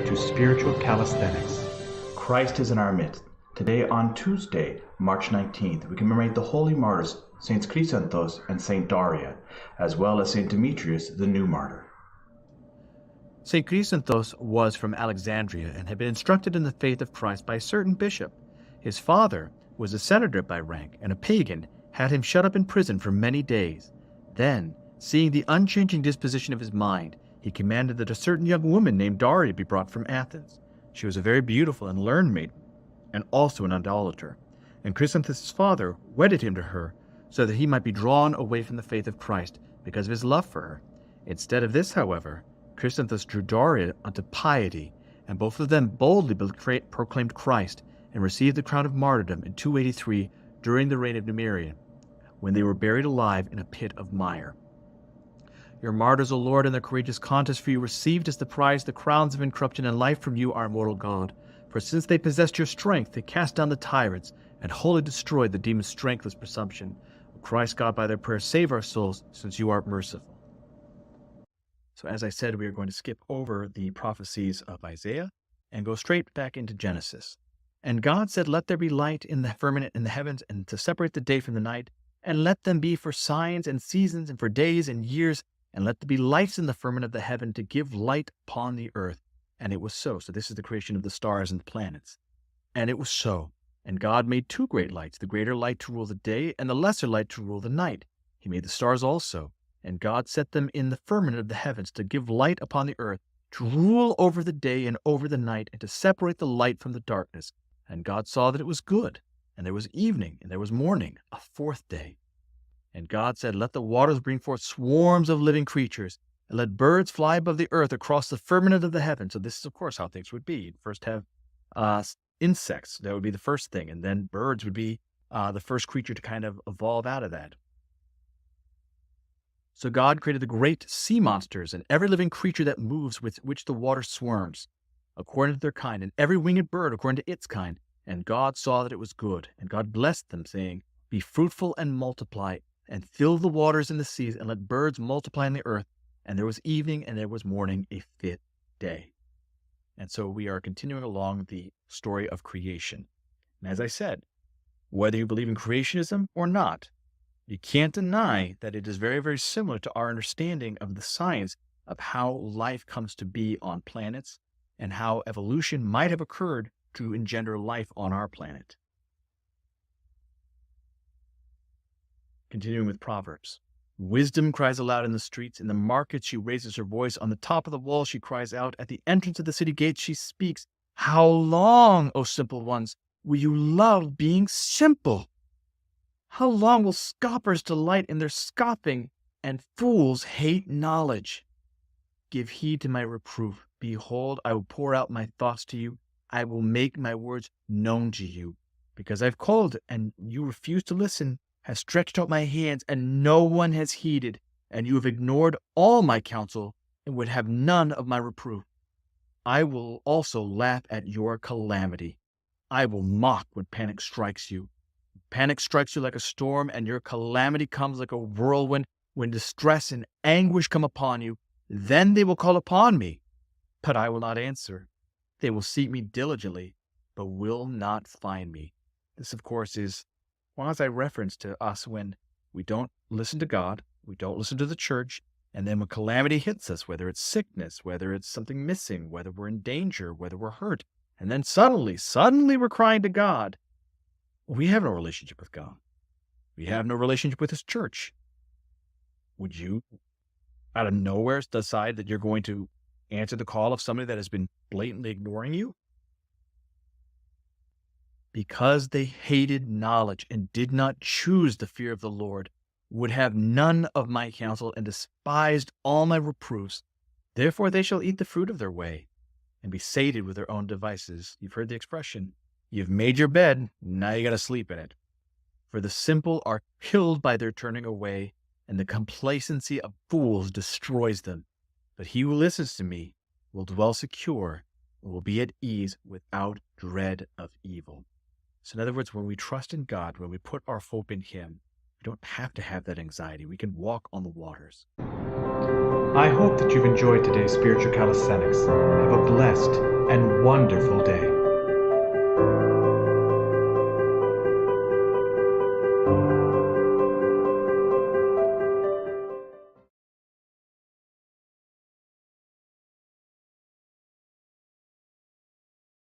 to Spiritual Calisthenics. Christ is in our midst. Today on Tuesday, March 19th, we commemorate the holy martyrs, Saints Chrysanthus and Saint Daria, as well as Saint Demetrios the New Martyr. St. Chrysanthus was from Alexandria and had been instructed in the faith of Christ by a certain bishop. His father was a senator by rank, and a pagan had him shut up in prison for many days. Then, seeing the unchanging disposition of his mind, he commanded that a certain young woman named Daria be brought from Athens. She was a very beautiful and learned maiden, and also an idolater. And Chrysanthus' father wedded him to her, so that he might be drawn away from the faith of Christ because of his love for her. Instead of this, however, Chrysanthus drew Daria unto piety, and both of them boldly proclaimed Christ and received the crown of martyrdom in 283 during the reign of Dimitri, when they were buried alive in a pit of mire. Your martyrs, O Lord, in their courageous contest for you received as the prize the crowns of incorruption and life from you, our immortal God. For since they possessed your strength, they cast down the tyrants and wholly destroyed the demon's strengthless presumption. O Christ God, by their prayers, save our souls, since you are merciful. So as I said, we are going to skip over the prophecies of Isaiah and go straight back into Genesis. And God said, let there be light in the firmament in the heavens, and to separate the day from the night, and let them be for signs and seasons and for days and years, and let there be lights in the firmament of the heaven to give light upon the earth. And it was so. So this is the creation of the stars and the planets. And it was so. And God made two great lights, the greater light to rule the day, and the lesser light to rule the night. He made the stars also. And God set them in the firmament of the heavens to give light upon the earth, to rule over the day and over the night, and to separate the light from the darkness. And God saw that it was good. And there was evening, and there was morning, a fourth day. And God said, let the waters bring forth swarms of living creatures, and let birds fly above the earth across the firmament of the heaven. So this is, of course, how things would be. You'd first have insects. That would be the first thing. And then birds would be the first creature to kind of evolve out of that. So God created the great sea monsters and every living creature that moves with which the water swarms, according to their kind, and every winged bird according to its kind. And God saw that it was good. And God blessed them, saying, be fruitful and multiply, and fill the waters in the seas, and let birds multiply in the earth. And there was evening, and there was morning, a fifth day. And so we are continuing along the story of creation. And as I said, whether you believe in creationism or not, you can't deny that it is very, very similar to our understanding of the science of how life comes to be on planets and how evolution might have occurred to engender life on our planet. Continuing with Proverbs. Wisdom cries aloud in the streets. In the market she raises her voice. On the top of the wall she cries out. At the entrance of the city gates she speaks. How long, O simple ones, will you love being simple? How long will scoffers delight in their scoffing, and fools hate knowledge? Give heed to my reproof. Behold, I will pour out my thoughts to you. I will make my words known to you. Because I've called, and you refuse to listen, have stretched out my hands, and no one has heeded, and you have ignored all my counsel, and would have none of my reproof. I will also laugh at your calamity. I will mock when panic strikes you. Panic strikes you like a storm, and your calamity comes like a whirlwind. When distress and anguish come upon you, then they will call upon me, but I will not answer. They will seek me diligently, but will not find me. This, of course, is quasi-reference to us when we don't listen to God, we don't listen to the church, and then when calamity hits us, whether it's sickness, whether it's something missing, whether we're in danger, whether we're hurt, and then suddenly we're crying to God. We have no relationship with God. We have no relationship with His church. Would you, out of nowhere, decide that you're going to answer the call of somebody that has been blatantly ignoring you? Because they hated knowledge and did not choose the fear of the Lord, would have none of my counsel, and despised all my reproofs. Therefore they shall eat the fruit of their way, and be sated with their own devices. You've heard the expression, you've made your bed, now you got to sleep in it. For the simple are killed by their turning away, and the complacency of fools destroys them. But he who listens to me will dwell secure, and will be at ease without dread of evil. So in other words, when we trust in God, when we put our hope in Him, we don't have to have that anxiety. We can walk on the waters. I hope that you've enjoyed today's Spiritual Calisthenics. Have a blessed and wonderful day.